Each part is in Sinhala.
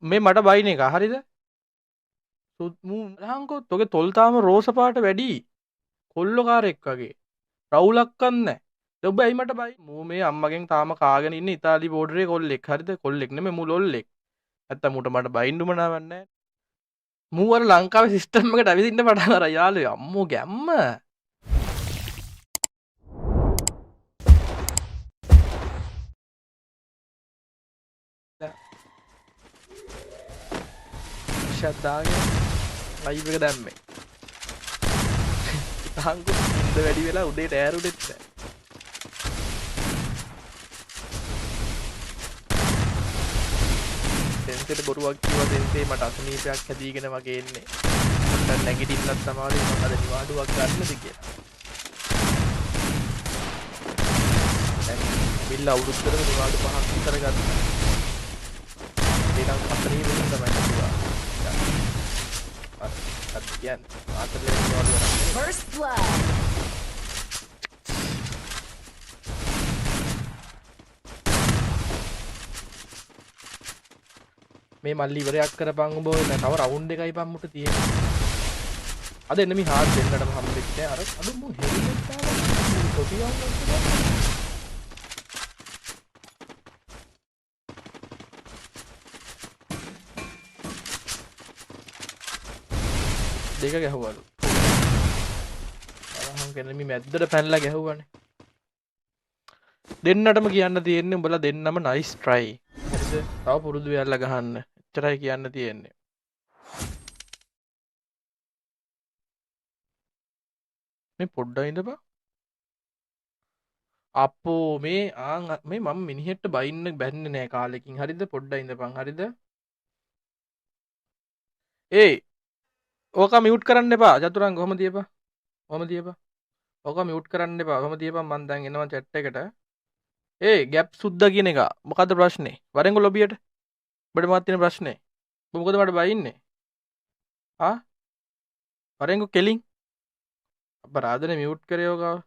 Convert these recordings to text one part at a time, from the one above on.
මේ මට බයින එක හරිද මූහංකොත් තොගේ තොල්තාම රෝස පාට වැඩි කොල්ලො කාරෙක් වගේ රවුලක්කන්න ඔබ ඇයිමට බයි මූ මේ අම්මගෙන් තාම කාගෙන ඉන්න ඉතාලි බෝඩරේ කොල්ලෙක් හරිද කොල්ලෙක්නෙම මුලොල්ලෙක් ඇත්ත මුට මට බයින්ඩුමනාවන්න මූවර ලංකාව සිිස්ටම්මකට ඇවිදින්න පටහර යාලු අම්මෝ ගැම්ම ශද්දාගේ ලයිව එක දැම්මේ තහංකු ඉද වැඩි වෙලා උදේට ඇරුඩෙත් දෙන්සට බොරුවක් කිව දෙන්සේ මට අසනීපයක් හැදීගෙන වගේ එන්නේ නැගිටින්නත් සමාරය අද නිවාඩුවක් ගන්නද කියලා මිල්ල අවුරුත්තරම නිවාඩු පහක් කරගන්න ඒනම් අසනී වෙන තමයි නැතුවා අත්යන් ආතරලේ නිවාඩු කරන්නේ First blood මේ මල්ලි ඉවරයක් කරපන් උඹ ඔය තව රවුන්ඩ් එකයි පම්මුට තියෙන්නේ අද එන්න මේ හාඩ් දෙන්නටම හම්බෙච්ච නෑ අර අද මු හෙල්මට් දාලා කොටියන් දෙක ගැහුවලු අරහම් කෙනෙක් මේ මැද්දට පැනලා ගැහුවානේ දෙන්නටම කියන්න තියෙන්නේ උඹලා දෙන්නම නයිස් ට්‍රයි හරිද තව පුරුදු වෙලා ගහන්න එච්චරයි කියන්න තියෙන්නේ මේ පොඩ්ඩක් ඉඳපන් අපෝ මේ මේ මම මිනිහෙට බයින්න බැන්නේ නෑ කාලෙකින් හරිද පොඩ්ඩක් ඉඳපන් හරිද ඒ ඕක මියුට් කරන්න එපා චතුරංග කොහම තියපන් කොහම තියපන් ඕක මියුට් කරන්න එපා කොහම තියපන් මං දැන් එනවා chat එකට ඒ ගැප් සුද්ද කියන එක මොකද්ද ප්‍රශ්නේ වරෙන්ගො ලොබියට ඔබට මාත් තියෙන ප්‍රශ්නේ ඔබ මොකද මට බයින්නේ ආ වරෙන්ගො කෙලින් අපරාධනේ මියුට් කරේ ඕක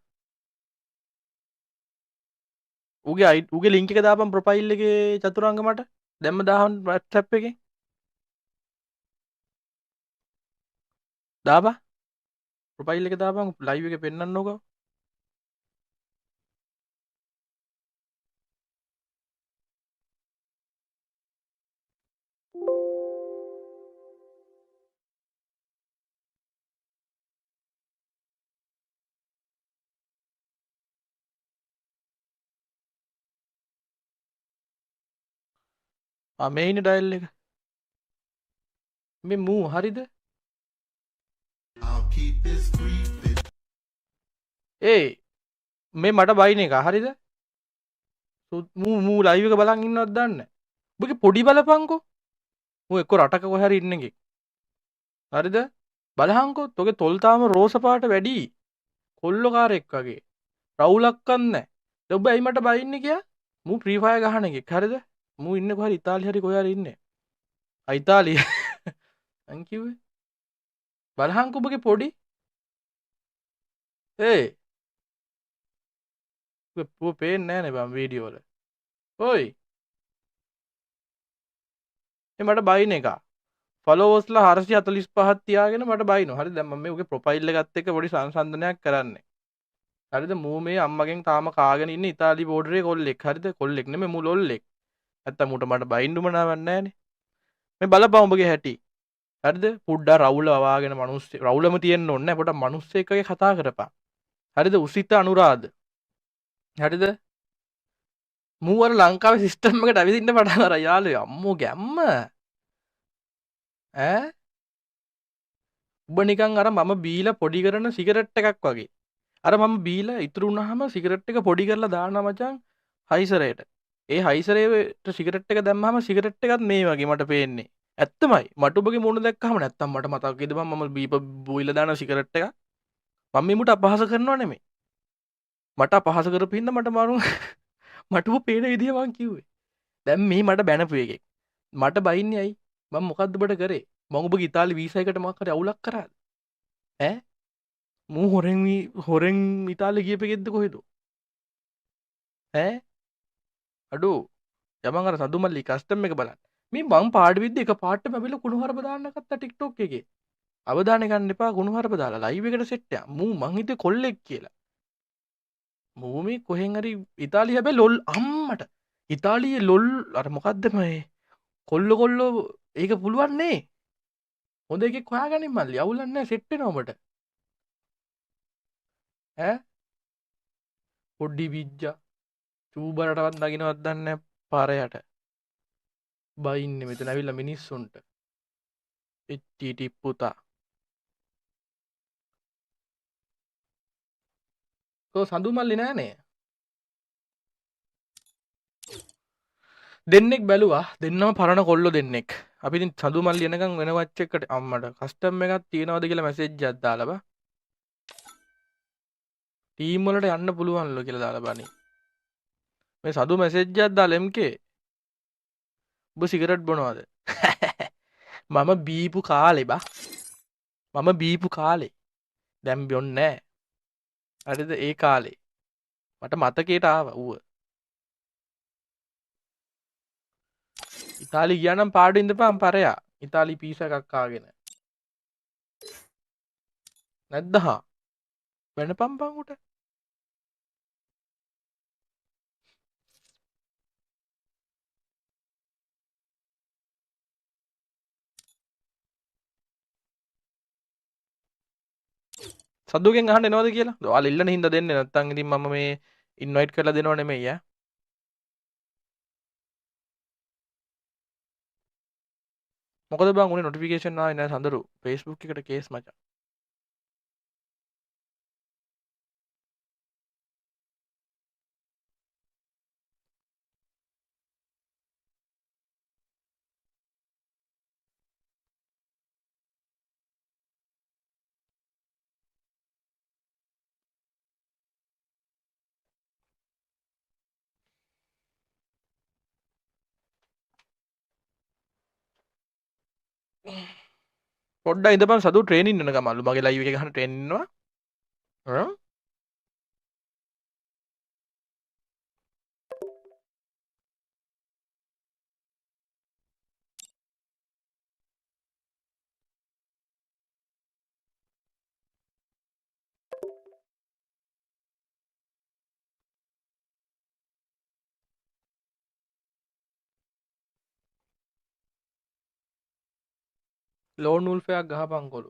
උගේ ලින්ක් එක දාපන් ප්‍රොෆයිල් එකේ චතුරංග මට දැම්ම දාහන් WhatsApp එකේ දාපන් ප්‍රොෆයිල් එක දාපන් ලයිව් එක පෙන්නන්නකෝ මේ ඉන්නේ ඩයල් එක මේ මූ හරිද ඒ මේ මට බයින එක හරිද මූ ලයිව් එක බලන් ඉන්නවද දන්නේ ඔබගේ පොඩි බලපංකෝ මූ එක්ක රටක කොහේ හරි ඉන්න එකේ හරිද බලහංකෝ තෝගේ තොල්තාම රෝස පාට වැඩි කොල්ලෝ කාරෙක් වගේ රවුලක්වත් නැහැ ඔබ ඇයි මට බයින්නේ කියා මූ ෆ්‍රී ෆයර් ගහන එකෙක් හරිද මූ ඉන්නේ කොහරි ඉතාලි හරි කොහේ හරි ඉන්නේ ඉතාලිය මං කිව්වේ බලහංකෝ ඔබගේ පොඩි ඒ ඔබ පේන්නේ නැහනේ බම් වීඩියෝ වල ඔයි මේ මට බයින එක ෆලෝවර්ස්ලා 445ක් තියාගෙන මට බයිනවා හරි දැන් මම මේ උගේ ප්‍රොෆයිල් එකත් එක්ක පොඩි සංසන්දනයක් කරන්නේ හරිද මූ මේ අම්මගෙන් තාම කාගෙන ඉන්න ඉතාලි බෝඩරේ කොල්ලෙක් හරිද කොල්ලෙක් නෙමෙයි මූ ලොල්ලෙක් නැත්තම් මූට මට බයින්ඩුම නාවක් නැහනේ මේ බලපන් උඹගේ හැටි හරිද පුඩ්ඩා රවුල වවාගෙන මිනිස්සු රවුලම තියෙන්න ඕනේ නැහැ පොඩක් මිනිස්සෙක් වගේ කතා කරපන් හරිද උසිත අනුරාධ හරිද මූ අර ලංකාවේ සිස්ටම් එකට ඇවිදින්න පටන් අර යාළුවෝ අම්මෝ ගැම්ම ඈ උඹ නිකන් අර මම බීලා පොඩි කරන සිගරට් එකක් වගේ අර මම බීලා ඉතුරු වුණාම සිගරට් එක පොඩි කරලා දානවා මචං හයිසරේට ඒ හයිසරේට සිගරට් එක දැම්මම සිගරට් එකත් මේ වගේ මට පේන්නේ ඇත්තමයි මට ඔබගේ මුණ දැක්කම නැත්තම් මට මතකයිද මම බීප බොයිලා දාන සිගරට් එක මම මේ මුට අපහාස කරනව නෙමෙයි මට අපහාස කරපු හින්දා මට මාරු මට ඔබ පේන විදිය මං කිව්වේ දැන් මේ මට බැනපු එකෙක් මට බයින්නේ ඇයි මම මොකද්ද ඔබට කරේ මම ඔබගේ ඉතාලි වීසා එකට මොකක් හරි අවුලක් කරාද ඈ මූ හොරෙන් ඉතාලි ගියපෙකෙද්ද කොහෙද ඈ අඩෝ යමන් අර සදුමල්ලි කස්ටම් එක බලන්න මේ මං පාඩි විද්ද එක පාටම ඇවිල්ලා කුණුහරුප දාන්න ගත්තා TikTok එකේ. අවධානය ගන්න එපා කුණුහරුප දාලා ලයිව් එකට සෙට් එකක්. මං හිතුවේ කොල්ලෙක් කියලා. මූ මේ කොහෙන් හරි ඉතාලිය හැබැයි ලොල් අම්මට. ඉතාලියේ ලොල් අර මොකද්ද මේ කොල්ලෝ ඒක පුළුවන් නේ. හොඳ එකෙක් හොයාගනින් මල්ලි. අවුලක් නැහැ සෙට් වෙනවා ඔබට. ඈ පොඩි විජ්ජා චූබරටවත් නගිනවත් දන්නේ නැහැ පාරයට. බයින්නේ මෙතන ඇවිල්ලා මිනිස්සුන්ට. එච්චීටි පුතා. කො සඳු මල්ලි නෑනේ. දෙන්නෙක් බැලුවා දෙන්නම පරණ කොල්ලෝ දෙන්නෙක්. අපි ඉතින් සඳු මල්ලි එනකන් වෙන වච් එකට අම්මට කස්ටම් එකක් තියනවද කියලා මැසේජ් එකක් දාලා බා. ටීම් වලට යන්න පුළුවන්ලු කියලා දාලා බානේ. මේ සඳු මැසේජ් එකක් දාලා MK ඔබ සිගරට් බොනවද? මම බීපු කාලේ බා. මම බීපු කාලේ. දැන් බොන්නේ නෑ. හරිද ඒ කාලේ. මට මතකයට ආවා ඌව. ඉතාලි ගියා නම් පාඩු ඉඳපන් පරයා. ඉතාලි පීසා එකක් කාගෙන. නැද්ද හා? වෙනපම් බං උට. සද්දුගෙන් අහන්න එනවද කියලා? ඔයාලා ඉල්ලන හින්දා දෙන්නේ නැත්තම් ඉතින් මම මේ ඉන්වයිට් කරලා දෙනව නෙමෙයි ඈ. මොකද බං උනේ නොටිෆිකේෂන් ආවේ නැහැ සඳරු. Facebook එකට කේස් මචං. පොඩ්ඩක් ඉඳපන් සතු ට්‍රේනින් යන ගමන්ලු මගේ ලයිව් එක ගහන ට්‍රේනින් ඉන්නවා. හ්ම් ලෝන් වුල්ෆ් එකක් ගහපන්කොලු.